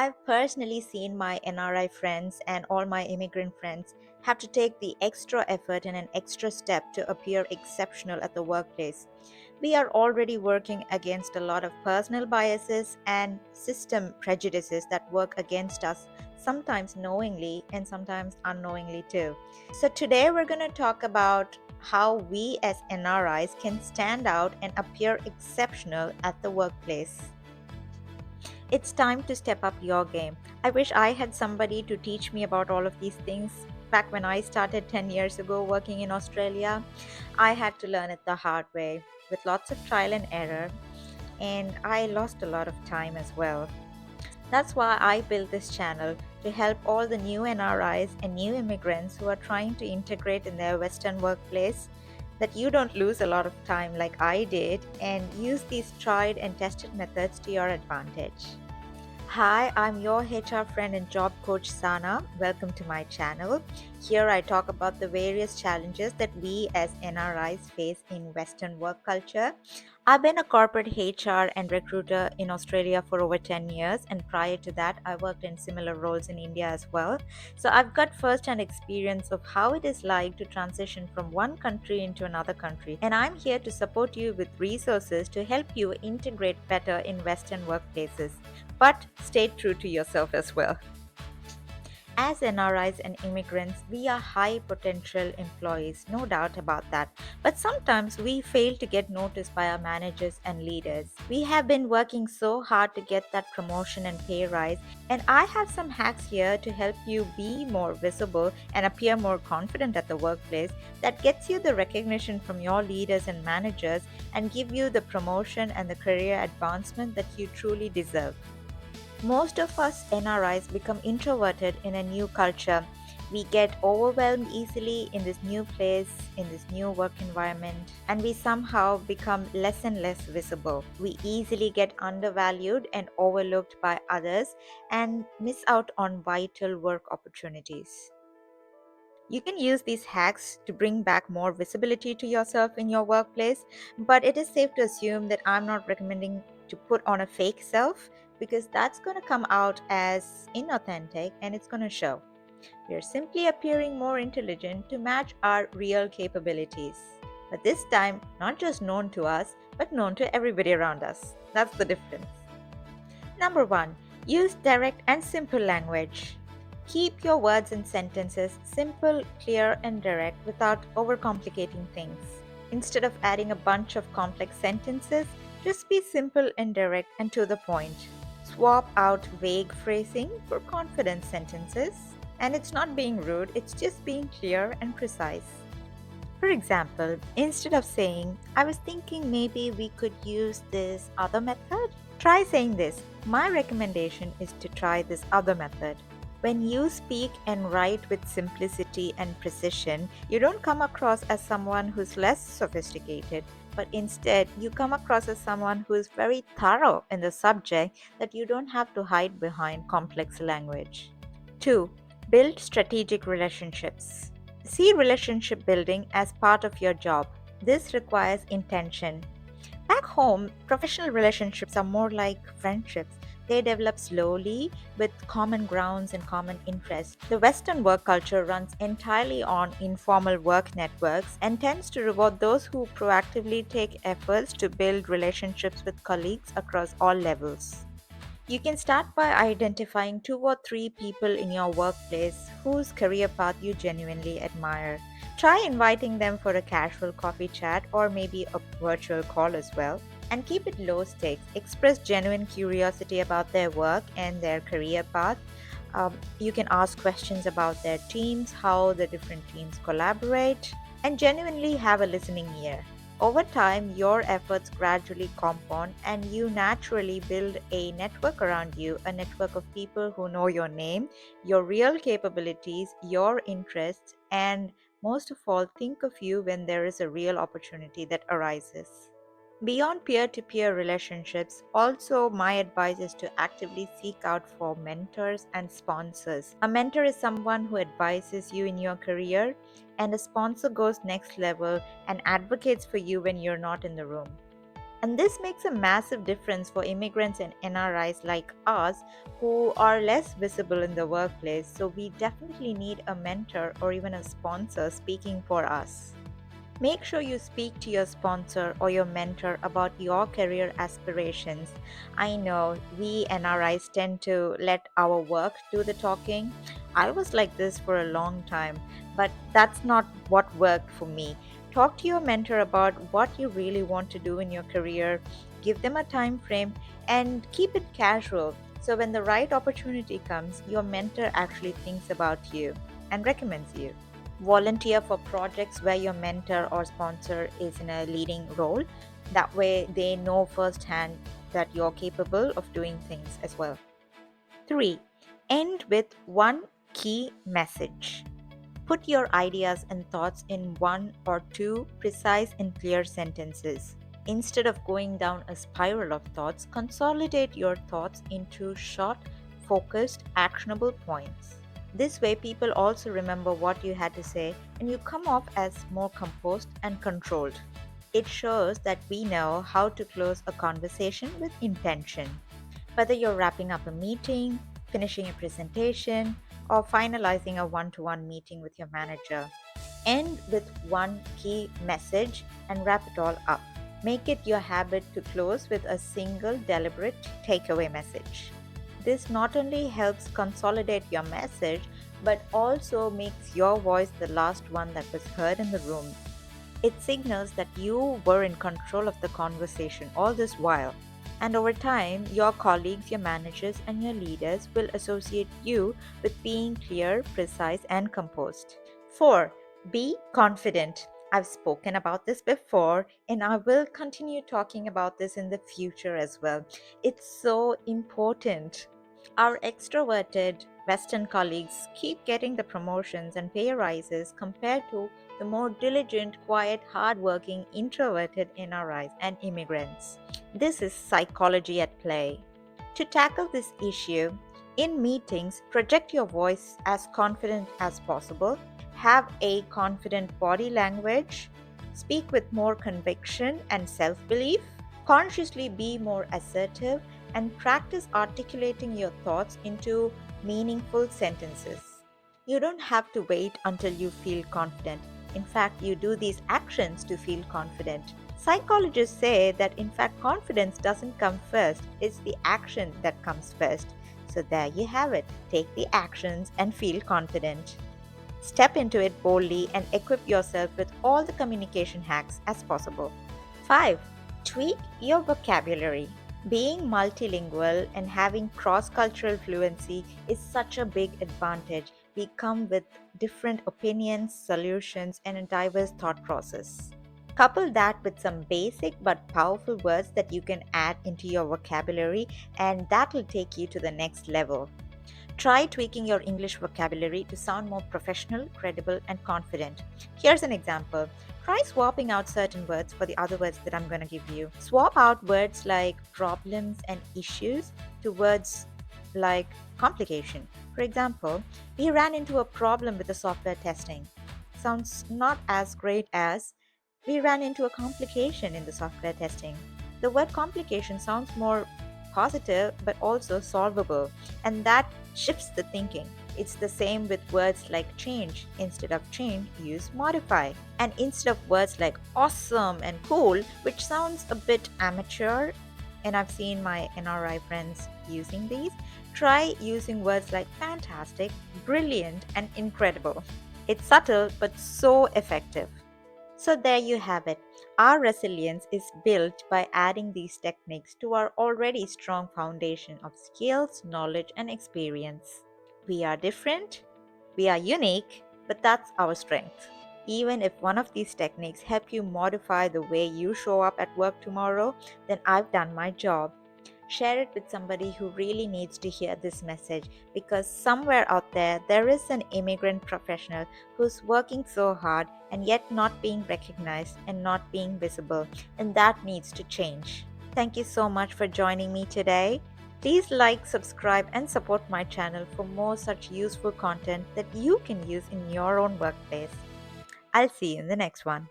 I've personally seen my NRI friends and all my immigrant friends have to take the extra effort and an extra step to appear exceptional at the workplace. We are already working against a lot of personal biases and system prejudices that work against us, sometimes knowingly and sometimes unknowingly too. So, today we're going to talk about how we as NRIs can stand out and appear exceptional at the workplace. It's time to step up your game. I wish I had somebody to teach me about all of these things. Back when I started 10 years ago working in Australia, I had to learn it the hard way with lots of trial and error, and I lost a lot of time as well. That's why I built this channel to help all the new NRIs and new immigrants who are trying to integrate in their Western workplace, that you don't lose a lot of time like I did and use these tried and tested methods to your advantage. Hi, I'm your HR friend and job coach Sana. Welcome to my channel. Here I talk about the various challenges that we as NRIs face in Western work culture. I've been a corporate HR and recruiter in Australia for over 10 years, and prior to that, I worked in similar roles in India as well. So I've got first hand experience of how it is like to transition from one country into another country, and I'm here to support you with resources to help you integrate better in Western workplaces. But stay true to yourself as well. As NRIs and immigrants, we are high potential employees, no doubt about that. But sometimes we fail to get noticed by our managers and leaders. We have been working so hard to get that promotion and pay rise, and I have some hacks here to help you be more visible and appear more confident at the workplace that gets you the recognition from your leaders and managers and give you the promotion and the career advancement that you truly deserve. Most of us NRIs become introverted in a new culture. We get overwhelmed easily in this new place, in this new work environment, and we somehow become less and less visible. We easily get undervalued and overlooked by others and miss out on vital work opportunities. You can use these hacks to bring back more visibility to yourself in your workplace, but it is safe to assume that I'm not recommending to put on a fake self because that's going to come out as inauthentic and it's going to show. We're simply appearing more intelligent to match our real capabilities. But this time, not just known to us, but known to everybody around us. That's the difference. Number one, use direct and simple language. Keep your words and sentences simple, clear, and direct without overcomplicating things. Instead of adding a bunch of complex sentences, just be simple and direct and to the point. Swap out vague phrasing for confident sentences. And it's not being rude, it's just being clear and precise. For example, instead of saying, I was thinking maybe we could use this other method, try saying this. My recommendation is to try this other method. When you speak and write with simplicity and precision, you don't come across as someone who's less sophisticated, but instead you come across as someone who is very thorough in the subject that you don't have to hide behind complex language. 2. Build strategic relationships. See relationship building as part of your job. This requires intention. Back home, professional relationships are more like friendships. They develop slowly with common grounds and common interests. The Western work culture runs entirely on informal work networks and tends to reward those who proactively take efforts to build relationships with colleagues across all levels. You can start by identifying 2 or 3 people in your workplace whose career path you genuinely admire. Try inviting them for a casual coffee chat or maybe a virtual call as well. And keep it low stakes. Express genuine curiosity about their work and their career path. You can ask questions about their teams, how the different teams collaborate, and genuinely have a listening ear. Over time, your efforts gradually compound and you naturally build a network around you, a network of people who know your name, your real capabilities, your interests, and most of all, think of you when there is a real opportunity that arises. Beyond peer to peer relationships, also my advice is to actively seek out for mentors and sponsors. A mentor is someone who advises you in your career, and a sponsor goes next level and advocates for you when you're not in the room. And this makes a massive difference for immigrants and NRIs like us who are less visible in the workplace. So, we definitely need a mentor or even a sponsor speaking for us. Make sure you speak to your sponsor or your mentor about your career aspirations. I know we NRIs tend to let our work do the talking. I was like this for a long time, but that's not what worked for me. Talk to your mentor about what you really want to do in your career, give them a time frame, and keep it casual. So when the right opportunity comes, your mentor actually thinks about you and recommends you. Volunteer for projects where your mentor or sponsor is in a leading role. That way, they know firsthand that you're capable of doing things as well. 3. End with one key message. Put your ideas and thoughts in one or two precise and clear sentences. Instead of going down a spiral of thoughts, consolidate your thoughts into short, focused, actionable points. This way, people also remember what you had to say and you come off as more composed and controlled. It shows that we know how to close a conversation with intention. Whether you're wrapping up a meeting, finishing a presentation, or finalizing a one to one meeting with your manager, end with one key message and wrap it all up. Make it your habit to close with a single deliberate takeaway message. This not only helps consolidate your message, but also makes your voice the last one that was heard in the room. It signals that you were in control of the conversation all this while. And over time, your colleagues, your managers, and your leaders will associate you with being clear, precise, and composed. 4. Be confident. I've spoken about this before, and I will continue talking about this in the future as well. It's so important. Our extroverted Western colleagues keep getting the promotions and pay rises compared to the more diligent, quiet, hardworking, introverted NRIs and immigrants. This is psychology at play. To tackle this issue, in meetings, project your voice as confident as possible, have a confident body language, speak with more conviction and self belief, consciously be more assertive, and practice articulating your thoughts into meaningful sentences. You don't have to wait until you feel confident. In fact, you do these actions to feel confident. Psychologists say that in fact, confidence doesn't come first, it's the action that comes first. So there you have it. Take the actions and feel confident. Step into it boldly and equip yourself with all the communication hacks as possible. 5. Tweak your vocabulary. Being multilingual and having cross cultural fluency is such a big advantage. We come with different opinions, solutions, and a diverse thought process. Couple that with some basic but powerful words that you can add into your vocabulary, and that will take you to the next level. Try tweaking your English vocabulary to sound more professional, credible, and confident. Here's an example. Try swapping out certain words for the other words that I'm going to give you. Swap out words like problems and issues to words like complication. For example, we ran into a problem with the software testing. Sounds not as great as we ran into a complication in the software testing. The word complication sounds more positive but also solvable, and that shifts the thinking. It's the same with words like change. Instead of change, use modify. And instead of words like awesome and cool, which sounds a bit amateur, and I've seen my NRI friends using these, try using words like fantastic, brilliant, and incredible. It's subtle but so effective. So, there you have it. Our resilience is built by adding these techniques to our already strong foundation of skills, knowledge, and experience. We are different, we are unique, but that's our strength. Even if one of these techniques help you modify the way you show up at work tomorrow, then I've done my job. Share it with somebody who really needs to hear this message, because somewhere out there, there is an immigrant professional who's working so hard and yet not being recognized and not being visible, and that needs to change. Thank you so much for joining me today. Please like, subscribe, and support my channel for more such useful content that you can use in your own workplace. I'll see you in the next one.